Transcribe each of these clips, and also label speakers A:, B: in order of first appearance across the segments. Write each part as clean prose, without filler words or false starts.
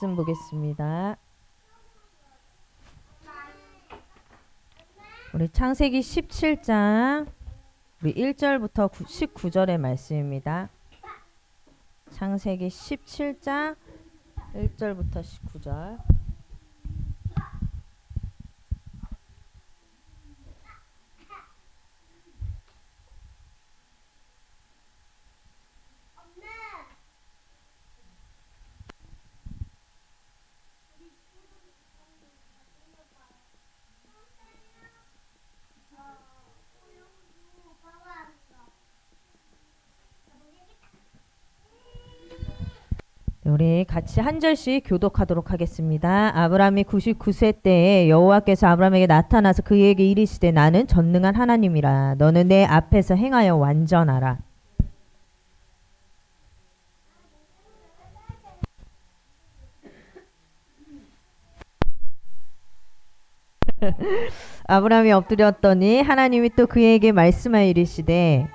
A: 말씀 보겠습니다. 우리 창세기 17장 우리 1절부터 19절의 말씀입니다. 창세기 17장 1절부터 19절. 우리 같이 한 절씩 교독하도록 하겠습니다. 아브라함이 99세 때에 여호와께서 아브라함에게 나타나서 그에게 이르시되 나는 전능한 하나님이라. 너는 내 앞에서 행하여 완전하라. 아브라함이 엎드렸더니 하나님이 또 그에게 말씀하여 이르시되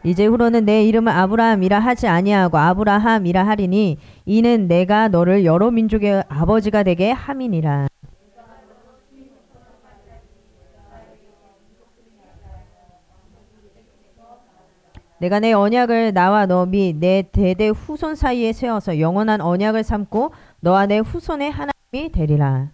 A: 이제 후로는 내 이름을 아브라함이라 하지 아니하고 아브라함이라 하리니 이는 내가 너를 여러 민족의 아버지가 되게 함이니라. 내가 내 언약을 나와 너 및 내 대대 후손 사이에 세워서 영원한 언약을 삼고 너와 내 후손의 하나님이 되리라.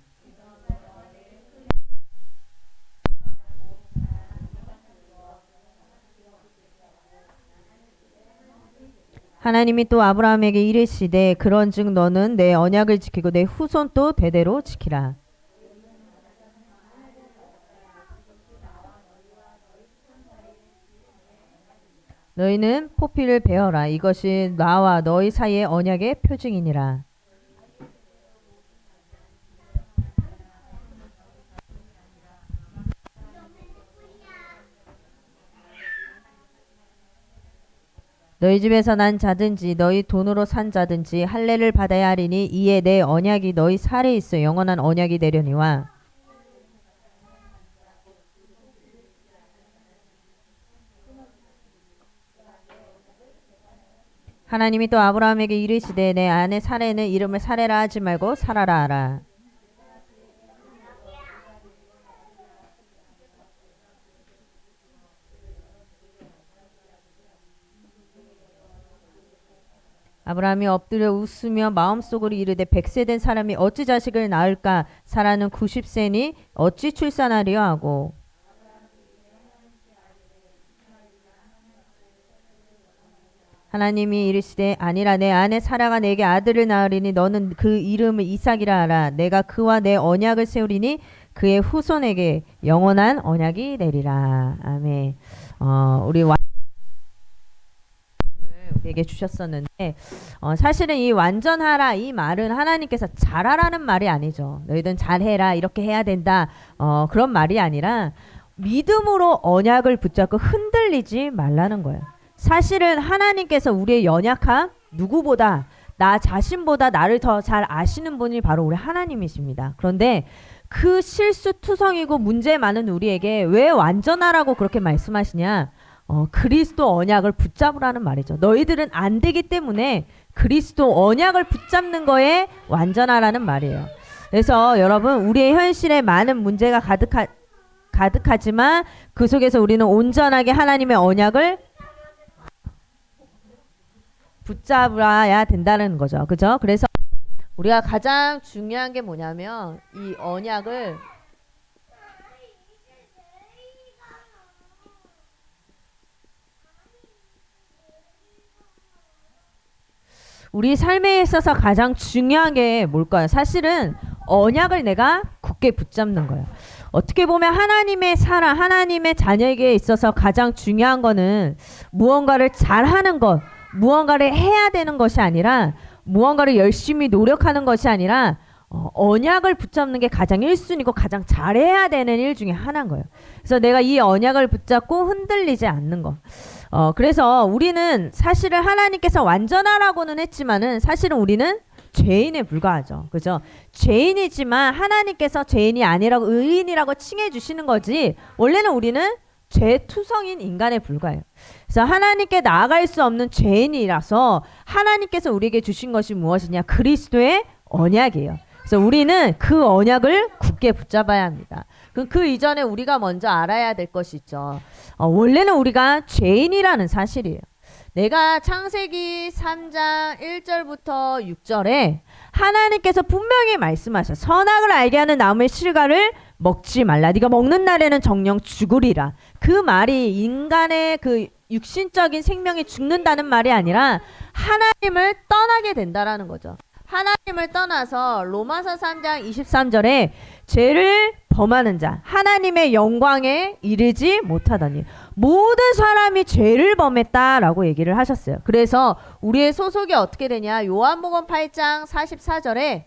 A: 하나님이 또 아브라함에게 이르시되 그런즉 너는 내 언약을 지키고 내 후손 또 대대로 지키라. 너희는 포피를 베어라. 이것이 나와 너희 사이의 언약의 표징이니라. 너희 집에서 난 자든지 너희 돈으로 산 자든지 할례를 받아야 하리니 이에 내 언약이 너희 살에 있어 영원한 언약이 되려니와. 하나님이 또 아브라함에게 이르시되 내 아내 사레는 이름을 사레라 하지 말고 사라라 하라. 아브라함이 엎드려 웃으며 마음속으로 이르되 100세 된 사람이 어찌 자식을 낳을까? 사라는 90세니 어찌 출산하리요 하고. 하나님이 이르시되 아니라 내 아내 사라가 내게 아들을 낳으리니 너는 그 이름을 이삭이라 하라. 내가 그와 내 언약을 세우리니 그의 후손에게 영원한 언약이 되리라. 아멘. 우리에게 주셨었는데 사실은 이 완전하라 이 말은 하나님께서 잘하라는 말이 아니죠. 너희들은 잘해라 이렇게 해야 된다 그런 말이 아니라 믿음으로 언약을 붙잡고 흔들리지 말라는 거예요. 사실은 하나님께서 우리의 연약함 누구보다 나 자신보다 나를 더 잘 아시는 분이 바로 우리 하나님이십니다. 그런데 그 실수투성이고 문제 많은 우리에게 왜 완전하라고 그렇게 말씀하시냐? 그리스도 언약을 붙잡으라는 말이죠. 너희들은 안 되기 때문에 그리스도 언약을 붙잡는 거에 완전하라는 말이에요. 그래서 여러분 우리의 현실에 많은 문제가 가득하지만 그 속에서 우리는 온전하게 하나님의 언약을 붙잡아야 된다는 거죠. 그죠? 그래서 우리가 가장 중요한 게 뭐냐면 이 언약을 우리 삶에 있어서 가장 중요한 게 뭘까요? 사실은 언약을 내가 굳게 붙잡는 거예요. 어떻게 보면 하나님의 사랑, 하나님의 자녀에게 있어서 가장 중요한 거는 무언가를 잘하는 것, 무언가를 해야 되는 것이 아니라 무언가를 열심히 노력하는 것이 아니라 언약을 붙잡는 게 가장 1순위고 가장 잘해야 되는 일 중에 하나인 거예요. 그래서 내가 이 언약을 붙잡고 흔들리지 않는 거. 그래서 우리는 사실은 하나님께서 완전하라고는 했지만은 사실은 우리는 죄인에 불과하죠. 그죠? 죄인이지만 하나님께서 죄인이 아니라고 의인이라고 칭해 주시는 거지 원래는 우리는 죄투성인 인간에 불과해요. 그래서 그래서 하나님께 나아갈 수 없는 죄인이라서 하나님께서 우리에게 주신 것이 무엇이냐? 그리스도의 언약이에요. 그래서 우리는 그 언약을 굳게 붙잡아야 합니다. 그 이전에 우리가 먼저 알아야 될 것이 있죠. 원래는 우리가 죄인이라는 사실이에요. 내가 창세기 3장 1절부터 6절에 하나님께서 분명히 말씀하셔. 선악을 알게 하는 나무의 실과를 먹지 말라. 네가 먹는 날에는 정령 죽으리라. 그 말이 인간의 그 육신적인 생명이 죽는다는 말이 아니라 하나님을 떠나게 된다라는 거죠. 하나님을 떠나서 로마서 3장 23절에 죄를 범하는 자 하나님의 영광에 이르지 못하더니 모든 사람이 죄를 범했다라고 얘기를 하셨어요. 그래서 우리의 소속이 어떻게 되냐? 요한복음 8장 44절에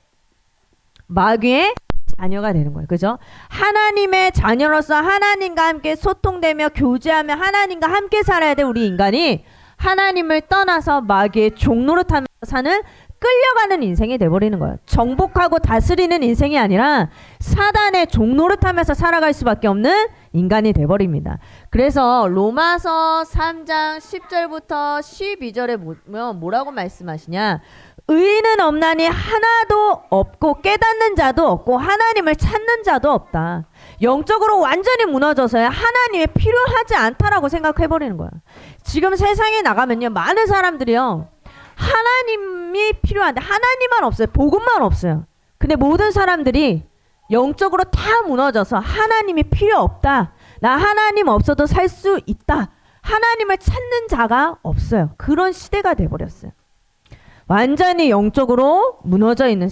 A: 마귀의 자녀가 되는 거예요. 그죠? 하나님의 자녀로서 하나님과 함께 소통되며 교제하며 하나님과 함께 살아야 돼. 우리 인간이 하나님을 떠나서 마귀의 종노릇하면서 사는 끌려가는 인생이 돼버리는 거예요. 정복하고 다스리는 인생이 아니라 사단의 종노릇하면서 살아갈 수밖에 없는 인간이 돼버립니다. 그래서 로마서 3장 10절부터 12절에 보면 뭐라고 말씀하시냐? 의인은 없나니 하나도 없고 깨닫는 자도 없고 하나님을 찾는 자도 없다. 영적으로 완전히 무너져서야 하나님이 필요하지 않다라고 생각해버리는 거야. 지금 세상에 나가면요, 많은 사람들이요, 하나님이 필요한데 하나님만 없어요. 복음만 없어요. 근데 모든 사람들이 영적으로 다 무너져서 하나님이 필요 없다. 나 하나님 없어도 살 수 있다. 하나님을 찾는 자가 없어요. 그런 시대가 돼버렸어요. 완전히 영적으로 무너져 있는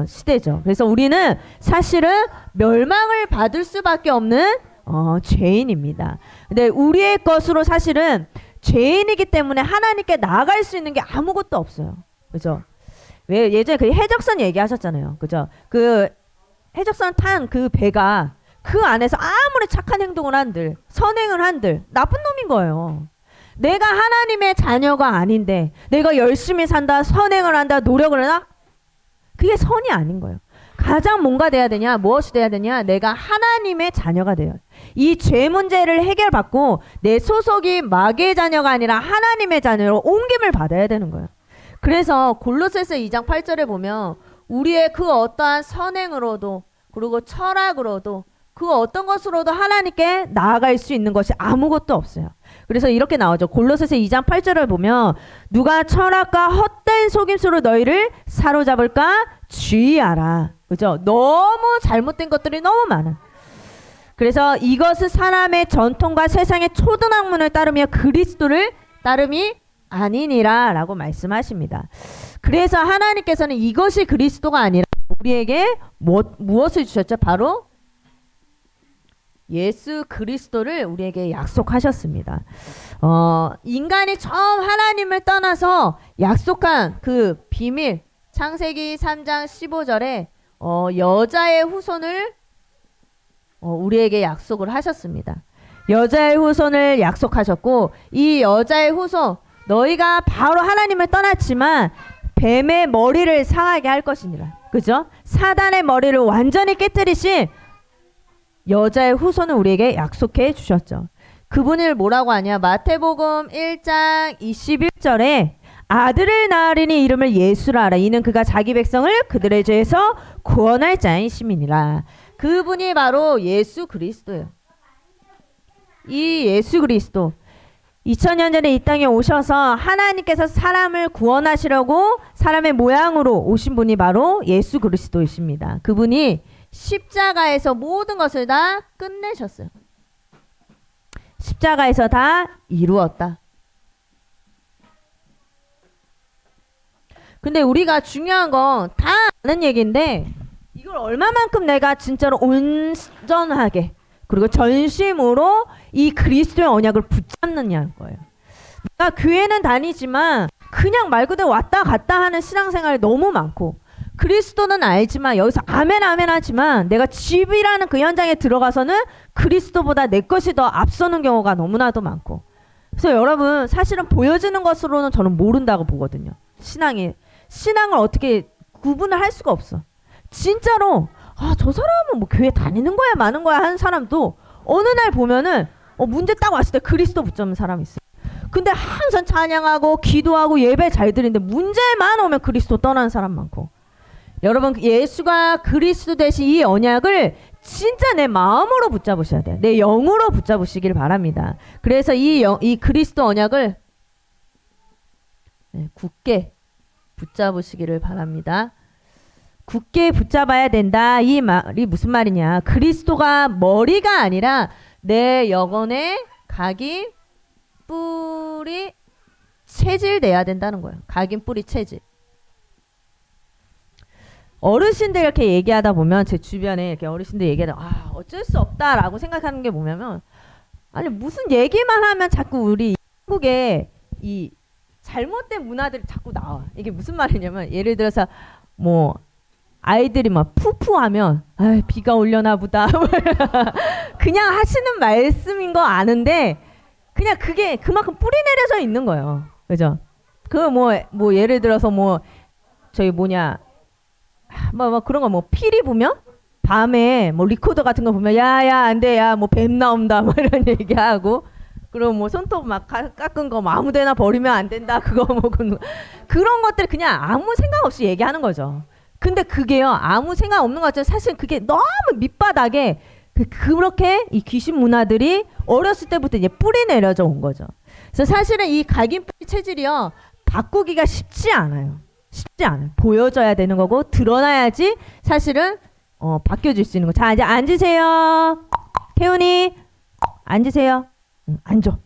A: 시대죠. 그래서 우리는 사실은 멸망을 받을 수밖에 없는 죄인입니다. 근데 우리의 것으로 사실은 죄인이기 때문에 하나님께 나아갈 수 있는 게 아무것도 없어요. 그죠? 왜 예전에 그 해적선 얘기하셨잖아요. 그죠? 그 해적선 탄 그 배가 그 안에서 아무리 착한 행동을 한들 선행을 한들 나쁜 놈인 거예요. 내가 하나님의 자녀가 아닌데 내가 열심히 산다, 선행을 한다, 노력을 한다? 그게 선이 아닌 거예요. 가장 뭔가 돼야 되냐? 무엇이 돼야 되냐? 내가 하나님의 자녀가 돼요. 이 죄 문제를 해결받고 내 소속이 마귀의 자녀가 아니라 하나님의 자녀로 옮김을 받아야 되는 거예요. 그래서 골로새서 2장 8절에 보면 우리의 그 어떠한 선행으로도 그리고 철학으로도 그 어떤 것으로도 하나님께 나아갈 수 있는 것이 아무것도 없어요. 그래서 이렇게 나오죠. 골로새서 2장 8절을 보면 누가 철학과 헛된 속임수로 너희를 사로잡을까 주의하라. 그죠? 너무 잘못된 것들이 너무 많아. 그래서 이것은 사람의 전통과 세상의 초등학문을 따르며 그리스도를 따름이 아니니라 라고 말씀하십니다. 그래서 하나님께서는 이것이 그리스도가 아니라 우리에게 무엇을 주셨죠? 바로 예수 그리스도를 우리에게 약속하셨습니다. 인간이 처음 하나님을 떠나서 약속한 그 비밀, 창세기 3장 15절에 여자의 후손을 우리에게 약속을 하셨습니다. 여자의 후손을 약속하셨고 이 여자의 후손 너희가 바로 하나님을 떠났지만 뱀의 머리를 상하게 할 것이니라. 그죠? 사단의 머리를 완전히 깨뜨리신 여자의 후손을 우리에게 약속해 주셨죠. 그분을 뭐라고 하냐? 마태복음 1장 21절에 아들을 낳으리니 이름을 예수라 하라. 이는 그가 자기 백성을 그들의 죄에서 구원할 자인 시민이라. 그분이 바로 예수 그리스도예요. 이 예수 그리스도 2000년 전에 이 땅에 오셔서 하나님께서 사람을 구원하시려고 사람의 모양으로 오신 분이 바로 예수 그리스도이십니다. 그분이 십자가에서 모든 것을 다 끝내셨어요. 십자가에서 다 이루었다. 근데 우리가 중요한 건 다 아는 얘기인데 이걸 얼마만큼 내가 진짜로 온전하게 그리고 전심으로 이 그리스도의 언약을 붙잡느냐는 거예요. 내가 교회는 다니지만 그냥 말 그대로 왔다 갔다 하는 신앙생활이 너무 많고 그리스도는 알지만 여기서 아멘 아멘 하지만 내가 집이라는 그 현장에 들어가서는 그리스도보다 내 것이 더 앞서는 경우가 너무나도 많고 그래서 여러분 사실은 보여지는 것으로는 저는 모른다고 보거든요. 신앙을 어떻게 구분을 할 수가 없어. 진짜로 저 사람은 뭐 교회 다니는 거야 마는 거야 하는 사람도 어느 날 보면은 문제 딱 왔을 때 그리스도 붙잡는 사람이 있어요. 근데 항상 찬양하고 기도하고 예배 잘 드리는데 문제만 오면 그리스도 떠나는 사람 많고. 여러분 예수가 그리스도 되신 이 언약을 진짜 내 마음으로 붙잡으셔야 돼요. 내 영으로 붙잡으시길 바랍니다. 그래서 이 그리스도 언약을 굳게 붙잡으시기를 바랍니다. 굳게 붙잡아야 된다. 이 말이 무슨 말이냐. 그리스도가 머리가 아니라 내 영혼의 각인 뿌리 체질돼야 된다는 거예요. 각인 뿌리 체질. 어르신들 이렇게 얘기하다 보면 제 주변에 이렇게 어르신들 얘기하다 어쩔 수 없다라고 생각하는 게 뭐냐면 아니 무슨 얘기만 하면 자꾸 우리 한국에 이 잘못된 문화들이 자꾸 나와. 이게 무슨 말이냐면 예를 들어서 뭐 아이들이 막 푸푸하면 비가 올려나 보다 그냥 하시는 말씀인 거 아는데 그냥 그게 그만큼 뿌리 내려져 있는 거예요. 그죠? 그 뭐 예를 들어서 뭐 저희 뭐냐 뭐 그런 거 뭐 피리 보면 밤에 뭐 리코더 같은 거 보면 야야 안 돼 야 뭐 뱀 나온다 뭐 이런 얘기하고 그리고 뭐 손톱 막 깎은 거 뭐 아무데나 버리면 안 된다 그거 뭐 그런 것들 그냥 아무 생각 없이 얘기하는 거죠. 근데 그게요 아무 생각 없는 것 같아요. 사실 그게 너무 밑바닥에 그렇게 이 귀신 문화들이 어렸을 때부터 이제 뿌리 내려져 온 거죠. 그래서 사실은 이 각인 뿌리 체질이요 바꾸기가 쉽지 않아요. 쉽지 않아요. 보여져야 되는 거고 드러나야지 사실은 바뀌어질 수 있는 거. 자 이제 앉으세요. 태훈이 앉으세요. 앉아.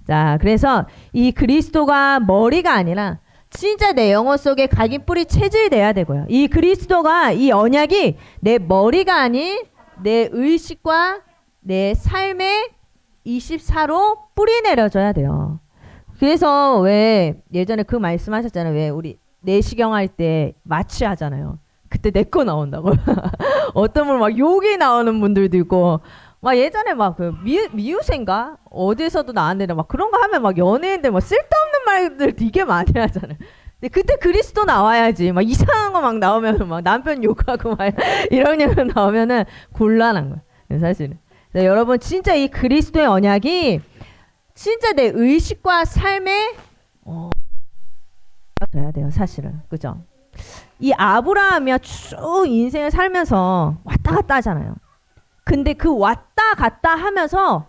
A: 자 그래서 이 그리스도가 머리가 아니라 진짜 내 영혼 속에 각인 뿌리 체질이 돼야 되고요. 이 그리스도가 이 언약이 내 머리가 아닌 내 의식과 내 삶의 24로 뿌리 내려져야 돼요. 그래서 왜 예전에 그 말씀하셨잖아요. 왜 우리 내시경 할 때 마취하잖아요. 그때 내 거 나온다고. 어떤 분 막 욕이 나오는 분들도 있고 막 예전에 막 그 미우새인가 어디서도 나왔는데 막 그런 거 하면 막 연예인들 막 쓸데없는 말들 되게 많이 하잖아요. 근데 그때 그리스도 나와야지. 막 이상한 거 막 나오면 막 남편 욕하고 막 이런 얘기 나오면은 곤란한 거예요. 사실은. 여러분 진짜 이 그리스도의 언약이 진짜 내 의식과 삶에 돼야 돼요. 사실은. 그죠? 이 아브라함이야 쭉 인생을 살면서 왔다 갔다 하잖아요. 근데 그 왔다 갔다 하면서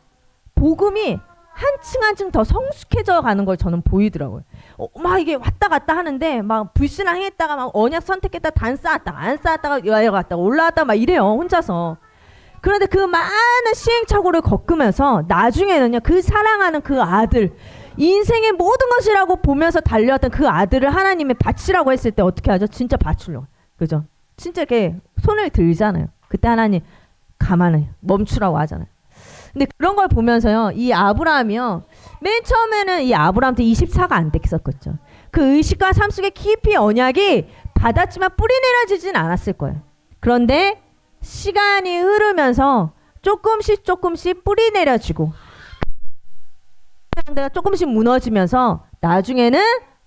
A: 복음이 한층 한층 더 성숙해져 가는 걸 저는 보이더라고요. 막 이게 왔다 갔다 하는데 막 불신앙했다가 막 언약 선택했다 단 쌓았다가 안 쌓았다가 내려갔다가 올라왔다가 막 이래요. 혼자서. 그런데 그 많은 시행착오를 겪으면서 나중에는요 그 사랑하는 그 아들 인생의 모든 것이라고 보면서 달려왔던 그 아들을 하나님의 바치라고 했을 때 어떻게 하죠? 진짜 바치려고. 그죠? 진짜 이렇게 손을 들잖아요. 그때 하나님 가만히 멈추라고 하잖아요. 근데 그런 걸 보면서요 이 아브라함이요 맨 처음에는 이 아브라함한테 24가 안 됐었겠죠. 그 의식과 삶 속에 깊이 언약이 받았지만 뿌리 내려지진 않았을 거예요. 그런데 시간이 흐르면서 조금씩 뿌리 내려지고 상대가 조금씩 무너지면서 나중에는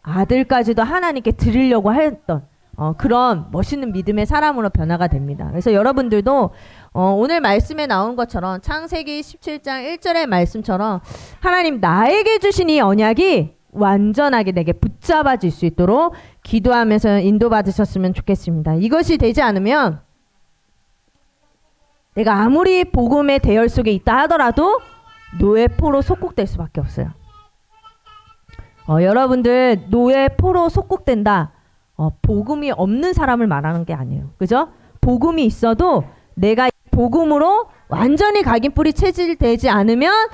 A: 아들까지도 하나님께 드리려고 했던 그런 멋있는 믿음의 사람으로 변화가 됩니다. 그래서 여러분들도 오늘 말씀에 나온 것처럼 창세기 17장 1절의 말씀처럼 하나님 나에게 주신 이 언약이 완전하게 내게 붙잡아질 수 있도록 기도하면서 인도받으셨으면 좋겠습니다. 이것이 되지 않으면 내가 아무리 복음의 대열 속에 있다 하더라도 노예포로 속국될 수밖에 없어요. 여러분들 노예포로 속국된다. 복음이 없는 사람을 말하는 게 아니에요. 그죠? 복음이 있어도 내가 복음으로 완전히 각인 뿌리 체질되지 않으면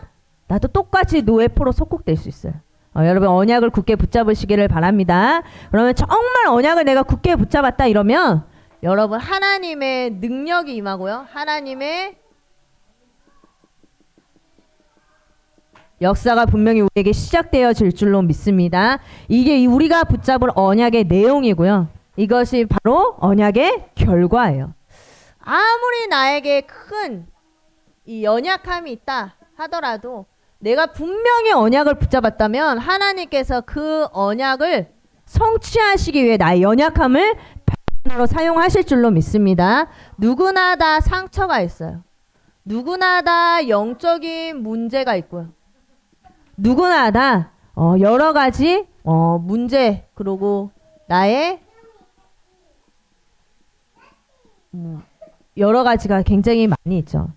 A: 나도 똑같이 노예포로 속국될 수 있어요. 여러분 언약을 굳게 붙잡으시기를 바랍니다. 그러면 정말 언약을 내가 굳게 붙잡았다 이러면 여러분 하나님의 능력이 임하고요. 하나님의 역사가 분명히 우리에게 시작되어질 줄로 믿습니다. 이게 우리가 붙잡을 언약의 내용이고요. 이것이 바로 언약의 결과예요. 아무리 나에게 큰 이 연약함이 있다 하더라도 내가 분명히 언약을 붙잡았다면 하나님께서 그 언약을 성취하시기 위해 나의 연약함을 발판으로 사용하실 줄로 믿습니다. 누구나 다 상처가 있어요. 누구나 다 영적인 문제가 있고요. 누구나 다 여러 가지 문제 그리고 나의 여러 가지가 굉장히 많이 있죠.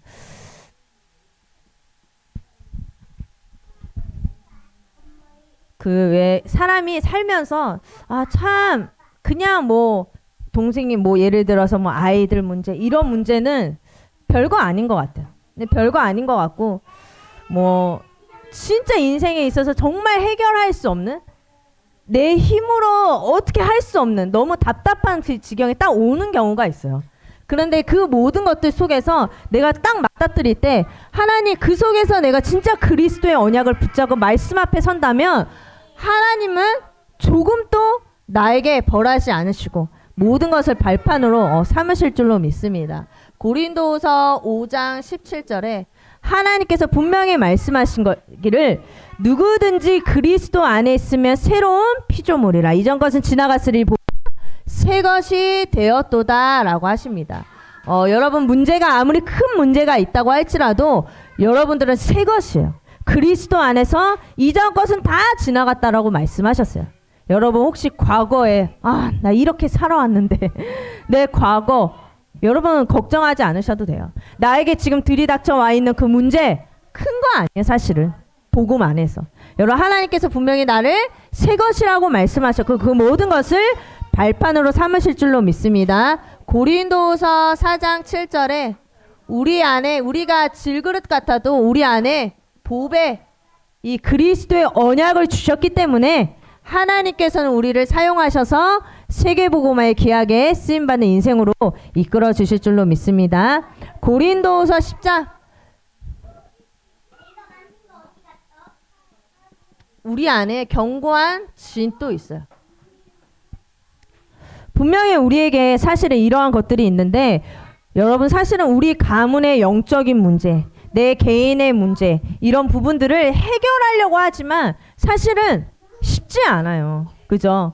A: 그 왜 사람이 살면서 참 그냥 뭐 동생이 뭐 예를 들어서 뭐 아이들 문제 이런 문제는 별거 아닌 것 같아요. 근데 별거 아닌 것 같고 뭐 진짜 인생에 있어서 정말 해결할 수 없는 내 힘으로 어떻게 할 수 없는 너무 답답한 그 지경에 딱 오는 경우가 있어요. 그런데 그 모든 것들 속에서 내가 딱 맞닥뜨릴 때 하나님 그 속에서 내가 진짜 그리스도의 언약을 붙잡고 말씀 앞에 선다면 하나님은 조금도 나에게 벌하지 않으시고 모든 것을 발판으로 삼으실 줄로 믿습니다. 고린도후서 5장 17절에 하나님께서 분명히 말씀하신 거기를 누구든지 그리스도 안에 있으면 새로운 피조물이라 이전 것은 지나갔으리 보라 새 것이 되었도다 라고 하십니다. 여러분 문제가 아무리 큰 문제가 있다고 할지라도 여러분들은 새 것이에요. 그리스도 안에서 이전 것은 다 지나갔다라고 말씀하셨어요. 여러분 혹시 과거에 나 이렇게 살아왔는데 내 과거 여러분 걱정하지 않으셔도 돼요. 나에게 지금 들이닥쳐 와 있는 그 문제 큰 거 아니에요. 사실은 복음 안에서 여러분 하나님께서 분명히 나를 새 것이라고 말씀하셨고 그 모든 것을 발판으로 삼으실 줄로 믿습니다. 고린도후서 4장 7절에 우리 안에 우리가 질그릇 같아도 우리 안에 보배 이 그리스도의 언약을 주셨기 때문에 하나님께서는 우리를 사용하셔서 세계복음화의 기약에 쓰임받는 인생으로 이끌어 주실 줄로 믿습니다. 고린도후서 10장 우리 안에 견고한 진도 있어요. 분명히 우리에게 사실은 이러한 것들이 있는데 여러분 사실은 우리 가문의 영적인 문제 내 개인의 문제 이런 부분들을 해결하려고 하지만 사실은 쉽지 않아요. 그죠?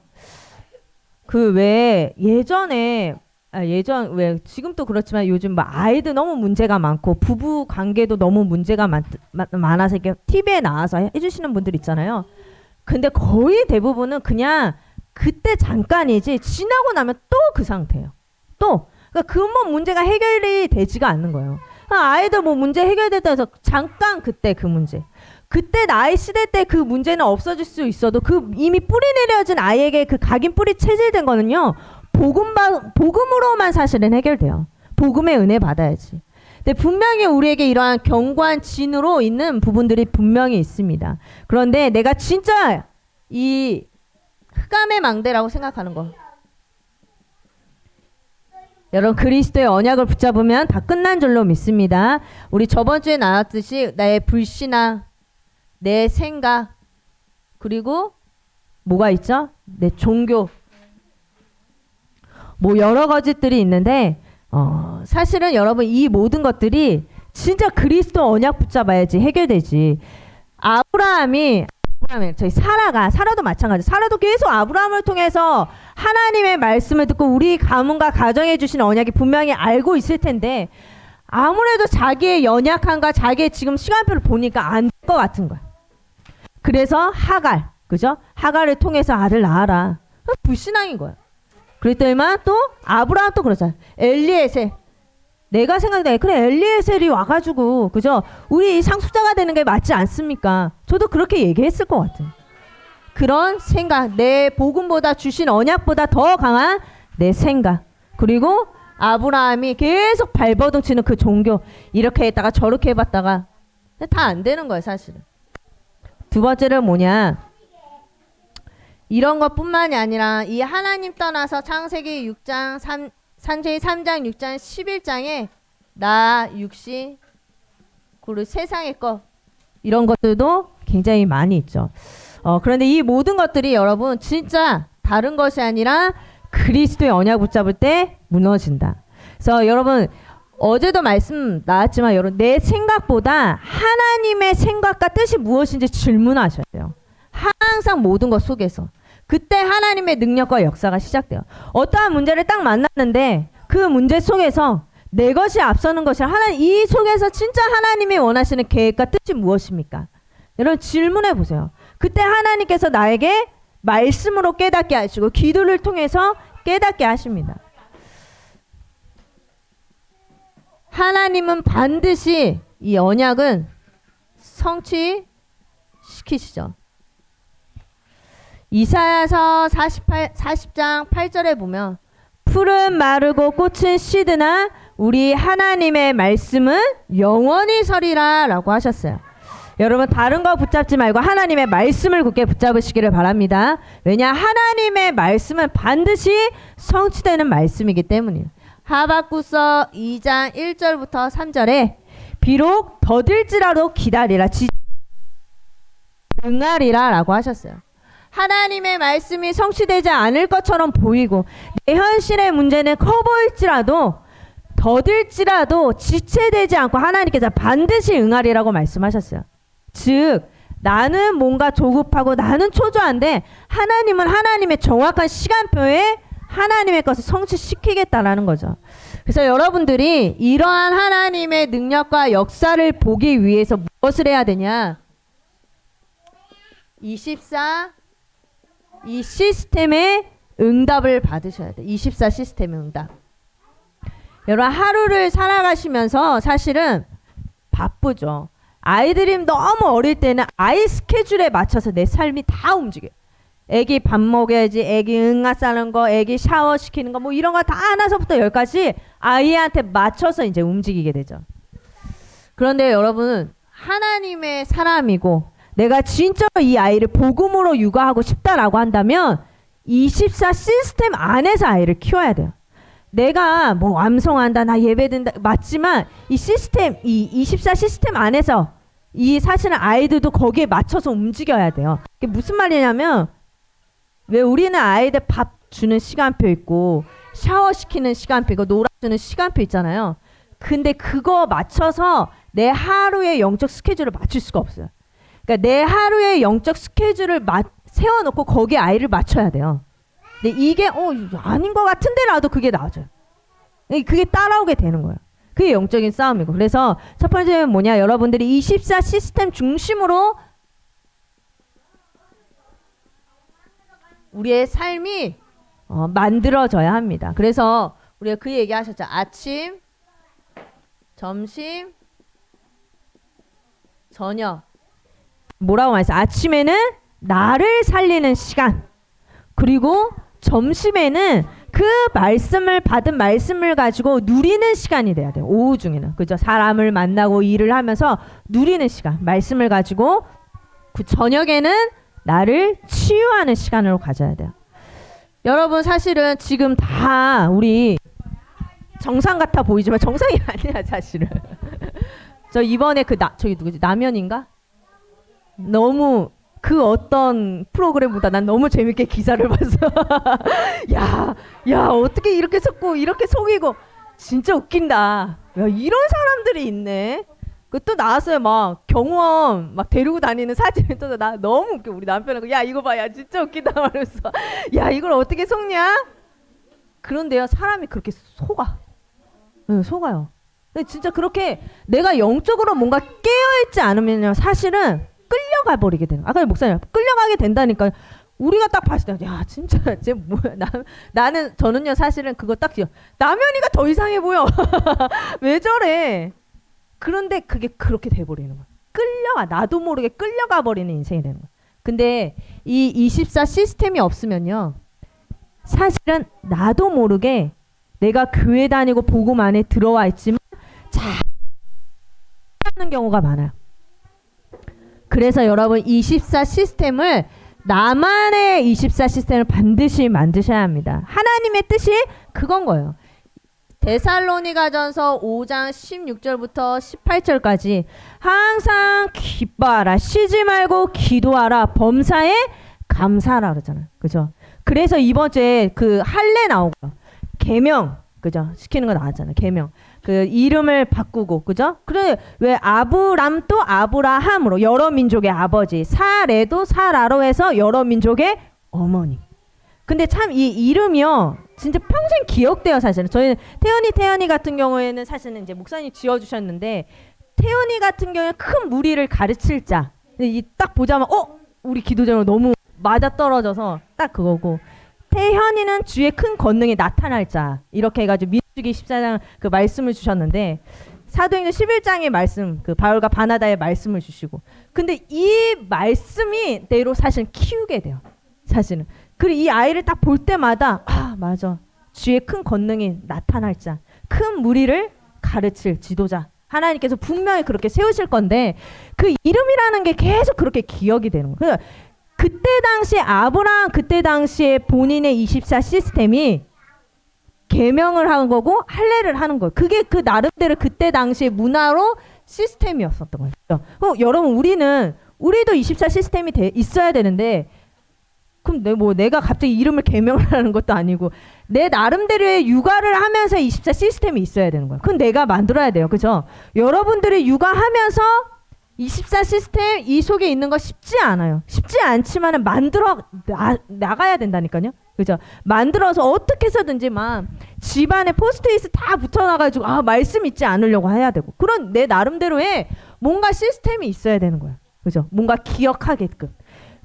A: 그 왜 예전에 왜 지금도 그렇지만 요즘 막 아이들 너무 문제가 많고 부부 관계도 너무 문제가 많아서 이렇게 TV에 나와서 해주시는 분들 있잖아요. 근데 거의 대부분은 그냥 그때 잠깐이지 지나고 나면 또 그 상태예요. 또 그러니까 근본 문제가 해결이 되지가 않는 거예요. 아이들 뭐 문제 해결됐다 해서 잠깐 그때 그 문제 그때 나이 시대 때 그 문제는 없어질 수 있어도 그 이미 뿌리 내려진 아이에게 그 각인 뿌리 체질된 거는요 복음으로만 사실은 해결돼요. 복음의 은혜 받아야지. 근데 분명히 우리에게 이러한 견고한 진으로 있는 부분들이 분명히 있습니다. 그런데 내가 진짜 이 흑암의 망대라고 생각하는 거 여러분 그리스도의 언약을 붙잡으면 다 끝난 줄로 믿습니다. 우리 저번 주에 나왔듯이 나의 불신앙 내 생각 그리고 뭐가 있죠? 내 종교 뭐 여러 가지들이 있는데 사실은 여러분 이 모든 것들이 진짜 그리스도 언약 붙잡아야지 해결되지. 아브라함이 저희 사라도 마찬가지. 사라도 계속 아브라함을 통해서 하나님의 말씀을 듣고 우리 가문과 가정해 주신 언약이 분명히 알고 있을 텐데 아무래도 자기의 연약함과 자기의 지금 시간표를 보니까 안 될 것 같은 거야. 그래서 하갈, 그죠? 하갈을 통해서 아들 낳아라. 불신앙인 거야. 그랬더니만 또 아브라함 또 그러잖아. 엘리에셀. 내가 생각해. 그래 엘리에셀이 와가지고 그죠? 우리 상속자가 되는 게 맞지 않습니까? 저도 그렇게 얘기했을 것 같아요. 그런 생각, 내 복음보다 주신 언약보다 더 강한 내 생각. 그리고 아브라함이 계속 발버둥 치는 그 종교. 이렇게 했다가 저렇게 해봤다가 다 안 되는 거예요 사실은. 두 번째는 뭐냐? 이런 것뿐만이 아니라 이 하나님 떠나서 창세기 6장 산세기 3장 6장 11장에 나 육신 그리고 세상의 것 이런 것들도 굉장히 많이 있죠. 그런데 이 모든 것들이 여러분 진짜 다른 것이 아니라 그리스도의 언약 붙잡을 때 무너진다. 그래서 여러분 어제도 말씀 나왔지만 여러분 내 생각보다 하나님의 생각과 뜻이 무엇인지 질문하셔야 돼요. 항상 모든 것 속에서. 그때 하나님의 능력과 역사가 시작돼요. 어떠한 문제를 딱 만났는데 그 문제 속에서 내 것이 앞서는 것이 하나님 이 속에서 진짜 하나님이 원하시는 계획과 뜻이 무엇입니까? 여러분 질문해 보세요. 그때 하나님께서 나에게 말씀으로 깨닫게 하시고 기도를 통해서 깨닫게 하십니다. 하나님은 반드시 이 언약은 성취시키시죠. 이사야서 40장 8절에 보면 풀은 마르고 꽃은 시드나 우리 하나님의 말씀은 영원히 서리라 라고 하셨어요. 여러분 다른 거 붙잡지 말고 하나님의 말씀을 굳게 붙잡으시기를 바랍니다. 왜냐 하나님의 말씀은 반드시 성취되는 말씀이기 때문이에요. 하박국서 2장 1절부터 3절에 비록 더딜지라도 기다리라 응하리라 라고 하셨어요. 하나님의 말씀이 성취되지 않을 것처럼 보이고 내 현실의 문제는 커 보일지라도 더딜지라도 지체되지 않고 하나님께서 반드시 응하리라고 말씀하셨어요. 즉 나는 뭔가 조급하고 나는 초조한데 하나님은 하나님의 정확한 시간표에 하나님의 것을 성취시키겠다라는 거죠. 그래서 여러분들이 이러한 하나님의 능력과 역사를 보기 위해서 무엇을 해야 되냐? 24 이 시스템의 응답을 받으셔야 돼. 24 시스템의 응답. 여러분 하루를 살아가시면서 사실은 바쁘죠. 아이들이 너무 어릴 때는 아이 스케줄에 맞춰서 내 삶이 다 움직여요. 애기 밥 먹여야지, 애기 응아 싸는 거, 애기 샤워 시키는 거, 뭐 이런 거 다 하나서부터 열까지 아이한테 맞춰서 이제 움직이게 되죠. 그런데 여러분은 하나님의 사람이고 내가 진짜로 이 아이를 복음으로 육아하고 싶다라고 한다면 24 시스템 안에서 아이를 키워야 돼요. 내가 뭐 완성한다, 나 예배든다 맞지만 이 시스템, 이 24 시스템 안에서 이 사실은 아이들도 거기에 맞춰서 움직여야 돼요. 이게 무슨 말이냐면 왜 우리는 아이들 밥 주는 시간표 있고 샤워시키는 시간표 있고 놀아주는 시간표 있잖아요. 근데 그거 맞춰서 내 하루의 영적 스케줄을 맞출 수가 없어요. 그러니까 내 하루의 영적 스케줄을 세워놓고 거기에 아이를 맞춰야 돼요. 근데 이게 아닌 것 같은데 라도 그게 나와져요. 그게 따라오게 되는 거예요. 그게 영적인 싸움이고. 그래서 첫 번째는 뭐냐, 여러분들이 24 시스템 중심으로 우리의 삶이 만들어져야 합니다. 그래서 우리가 그 얘기 하셨죠. 아침, 점심, 저녁. 뭐라고 말했어요? 아침에는 나를 살리는 시간, 그리고 점심에는 그 말씀을 받은 말씀을 가지고 누리는 시간이 돼야 돼요. 오후 중에는. 그죠? 사람을 만나고 일을 하면서 누리는 시간, 말씀을 가지고 그 저녁에는 나를 치유하는 시간으로 가져야 돼요. 여러분 사실은 지금 다 우리 정상 같아 보이지만 정상이 아니야 사실은. 저 이번에 저기 누구지? 남현인가? 너무 그 어떤 프로그램보다 난 너무 재밌게 기사를 봤어. 야 어떻게 이렇게 속고 이렇게 속이고 진짜 웃긴다. 야 이런 사람들이 있네. 그 또 나왔어요. 막 경호원 막 데리고 다니는 사진을 또 나 너무 웃겨. 우리 남편하고 야 이거 봐, 야 진짜 웃기다 말면서 야 이걸 어떻게 속냐? 그런데요 사람이 그렇게 속아. 네, 속아요. 근데 진짜 그렇게 내가 영적으로 뭔가 깨어있지 않으면요 사실은 끌려가 버리게 되는. 아까 목사님 끌려가게 된다니까. 우리가 딱 봤을 때 야 진짜 쟤 뭐야. 저는요 사실은 그거 딱 기억. 남현이가 더 이상해 보여. 왜 저래? 그런데 그게 그렇게 돼버리는 거야. 끌려가, 나도 모르게 끌려가 버리는 인생이 되는 거야. 근데 이 24 시스템이 없으면요 사실은 나도 모르게 내가 교회 다니고 복음 안에 들어와 있지만 잘하는 경우가 많아요. 그래서 여러분 24 시스템을, 나만의 24 시스템을 반드시 만드셔야 합니다. 하나님의 뜻이 그건 거예요. 데살로니가전서 5장 16절부터 18절까지 항상 기뻐하라, 쉬지 말고 기도하라, 범사에 감사하라 그러잖아요. 그죠? 그래서 이번 주에 그 할례 나오고요. 계명, 그죠? 시키는 거 나왔잖아요. 계명. 그 이름을 바꾸고, 그죠? 그래 왜 아브람도 아브라함으로, 여러 민족의 아버지, 사레도 사라로 해서 여러 민족의 어머니. 근데 참 이 이름이요 진짜 평생 기억돼요. 사실은 저희는 태연이 같은 경우에는 사실은 이제 목사님 지어주셨는데, 태연이 같은 경우에는 큰 무리를 가르칠 자, 근데 이 딱 보자마자 우리 기도 제목 너무 맞아 떨어져서 딱 그거고, 태현이는 주의 큰 권능이 나타날 자, 이렇게 해가지고 민수기 14장 그 말씀을 주셨는데, 사도행전 11장의 말씀, 그 바울과 바나다의 말씀을 주시고, 근데 이 말씀이 대로 사실 키우게 돼요. 사실은. 그리고 이 아이를 딱 볼 때마다 맞아, 주의 큰 권능이 나타날 자, 큰 무리를 가르칠 지도자, 하나님께서 분명히 그렇게 세우실 건데, 그 이름이라는 게 계속 그렇게 기억이 되는 거예요. 그때 당시 아브라함, 그때 당시에 본인의 24 시스템이 계명을 한 거고 할례를 하는 거예요. 그게 그 나름대로 그때 당시의 문화로 시스템이었었던 거예요. 여러분, 우리도 24 시스템이 있어야 되는데, 그럼 내가 갑자기 이름을 계명을 하는 것도 아니고 내 나름대로의 육아를 하면서 24 시스템이 있어야 되는 거예요. 그건 내가 만들어야 돼요. 그죠? 여러분들이 육아하면서 24 시스템 이 속에 있는 거 쉽지 않아요. 쉽지 않지만은 만들어 나가야 된다니까요. 그죠? 만들어서 어떻게 해서든지 막 집안에 포스트잇 다 붙여놔가지고 말씀 잊지 않으려고 해야 되고, 그런 내 나름대로의 뭔가 시스템이 있어야 되는 거예요. 그죠? 뭔가 기억하게끔.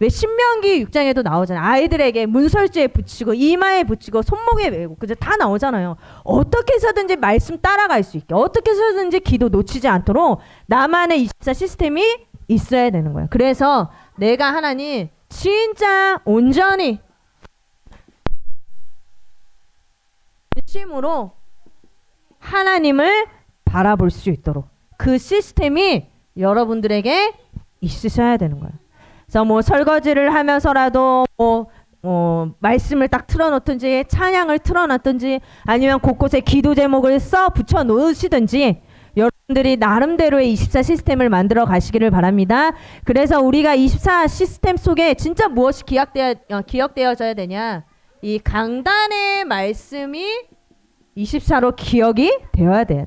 A: 왜 신명기 6장에도 나오잖아요. 아이들에게 문설주에 붙이고 이마에 붙이고 손목에 메고, 그죠? 다 나오잖아요. 어떻게 해서든지 말씀 따라갈 수 있게, 어떻게 해서든지 기도 놓치지 않도록 나만의 24 시스템이 있어야 되는 거예요. 그래서 내가 하나님 진짜 온전히 진심으로 하나님을 바라볼 수 있도록 그 시스템이 여러분들에게 있으셔야 되는 거예요. 그래서 설거지를 하면서라도 말씀을 딱 틀어놓든지 찬양을 틀어놨든지 아니면 곳곳에 기도 제목을 써 붙여 놓으시든지 여러분들이 나름대로의 24 시스템을 만들어 가시기를 바랍니다. 그래서 우리가 24 시스템 속에 진짜 무엇이 기억되어져야 되냐, 이 강단의 말씀이 24로 기억이 되어야 돼요.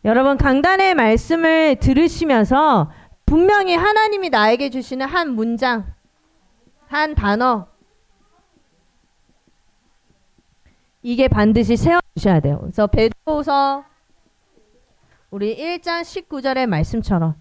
A: 여러분, 강단의 말씀을 들으시면서 분명히 하나님이 나에게 주시는 한 문장, 한 단어, 이게 반드시 세워주셔야 돼요. 그래서 베드로후서 우리 1장 19절의 말씀처럼,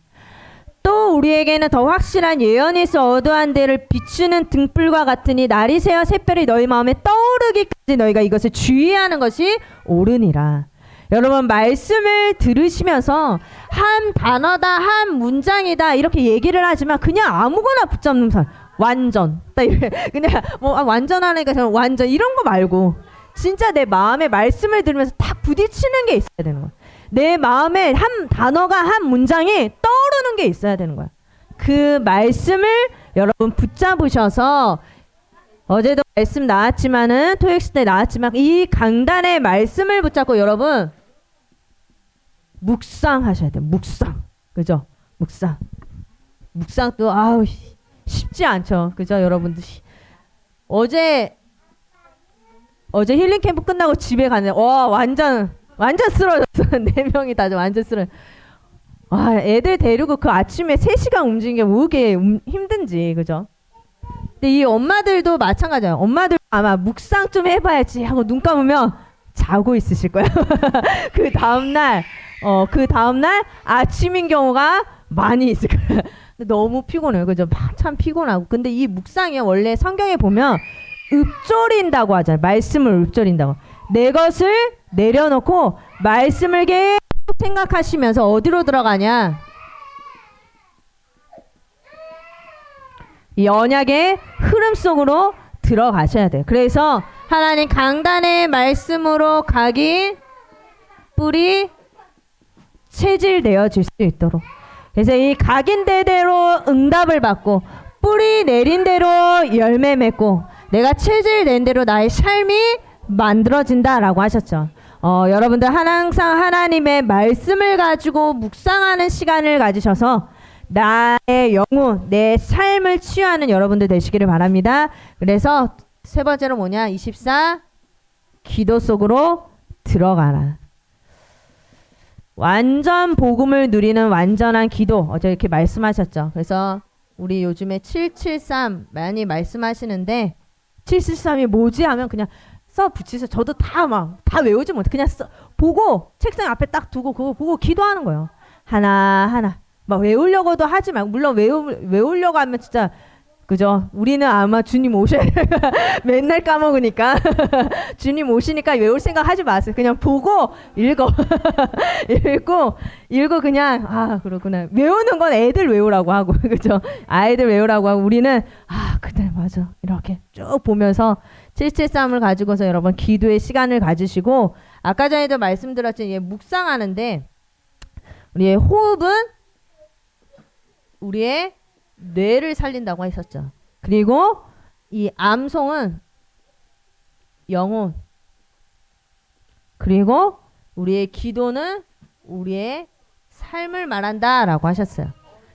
A: 또 우리에게는 더 확실한 예언에서 어두한 데를 비추는 등불과 같으니 날이 새어 샛별이 너희 마음에 떠오르기까지 너희가 이것을 주의하는 것이 옳으니라. 여러분, 말씀을 들으시면서 한 단어다, 한 문장이다 이렇게 얘기를 하지만 그냥 아무거나 붙잡는 사람, 완전 그냥 완전하니까 저는 완전 이런 거 말고 진짜 내 마음에 말씀을 들으면서 딱 부딪히는 게 있어야 되는 거야. 내 마음에 한 단어가, 한 문장이 떠오르는 게 있어야 되는 거야. 그 말씀을 여러분 붙잡으셔서, 어제도 말씀 나왔지만은 토익스 때 나왔지만 이 강단의 말씀을 붙잡고 여러분 묵상하셔야 돼요. 묵상. 그죠? 묵상도 쉽지 않죠. 그죠? 여러분들 어제 힐링 캠프 끝나고 집에 갔는데 완전 쓰러졌어. 4명이 다 완전 쓰러. 애들 데리고 그 아침에 3시간 움직이는 게 왜 이렇게 힘든지. 그죠? 근데 이 엄마들도 마찬가지예요. 엄마들 아마 묵상 좀 해봐야지 하고 눈 감으면 자고 있으실 거예요. 그 다음날 아침인 경우가 많이 있을 거예요. 근데 너무 피곤해요. 그죠? 참 피곤하고. 근데 이 묵상이 원래 성경에 보면 읊조린다고 하잖아요. 말씀을 읊조린다고. 내 것을 내려놓고 말씀을 계속 생각하시면서 어디로 들어가냐? 이 언약의 흐름 속으로 들어가셔야 돼요. 그래서 하나님 강단의 말씀으로 각인 뿔이 체질되어질 수 있도록, 그래서 이 각인대대로 응답을 받고 뿌리 내린 대로 열매 맺고 내가 체질낸 대로 나의 삶이 만들어진다라고 하셨죠. 여러분들 항상 하나님의 말씀을 가지고 묵상하는 시간을 가지셔서 나의 영혼, 내 삶을 치유하는 여러분들 되시기를 바랍니다. 그래서 세 번째로 뭐냐? 24 기도 속으로 들어가라. 완전 복음을 누리는 완전한 기도, 어제 이렇게 말씀하셨죠. 그래서 우리 요즘에 773 많이 말씀하시는데 773이 뭐지 하면 그냥 써 붙이세요. 저도 다 외우지 못해. 그냥 보고 책상 앞에 딱 두고 그거 보고 기도하는 거예요. 하나하나 막 외우려고도 하지 말고, 물론 외우려고 하면 진짜 그죠? 우리는 아마 주님 오셔야 맨날 까먹으니까 주님 오시니까 외울 생각 하지 마세요. 그냥 보고 읽어. 읽고 그냥 아 그렇구나. 외우는 건 애들 외우라고 하고 그죠? 아이들 외우라고 하고 우리는 아 그래 맞아 이렇게 쭉 보면서 773을 가지고서 여러분 기도의 시간을 가지시고 아까 전에도 말씀드렸지만 묵상하는데 우리의 호흡은 우리의 뇌를 살린다고 했었죠. 그리고 이 암송은 영혼, 그리고 우리의 기도는 우리의 삶을 말한다라고 하셨어요.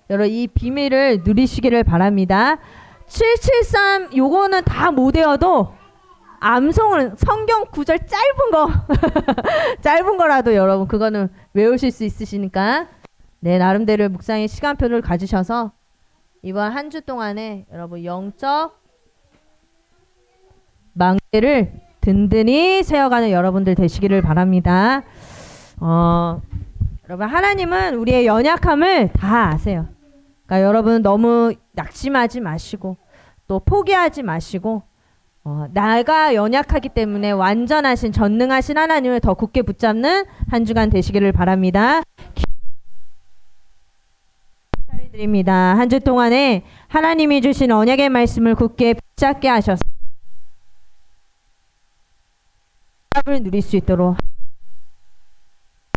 A: 여러분 이 비밀을 누리시기를 바랍니다. 773 요거는 다 못 외워도 암송은 성경 구절 짧은 거 짧은 거라도 여러분 그거는 외우실 수 있으시니까 네 나름대로 묵상의 시간표를 가지셔서 이번 한 주 동안에 여러분 영적 망대를 든든히 세워가는 여러분들 되시기를 바랍니다. 여러분 하나님은 우리의 연약함을 다 아세요. 그러니까 여러분 너무 낙심하지 마시고 또 포기하지 마시고 나가 연약하기 때문에 완전하신 전능하신 하나님을 더 굳게 붙잡는 한 주간 되시기를 바랍니다. 드립니다. 한 주 동안에 하나님이 주신 언약의 말씀을 굳게 붙잡게 하셔서 을 누릴 수 있도록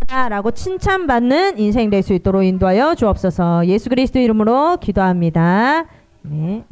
A: 라고 칭찬받는 인생 될 수 있도록 인도하여 주옵소서. 예수 그리스도 이름으로 기도합니다. 네.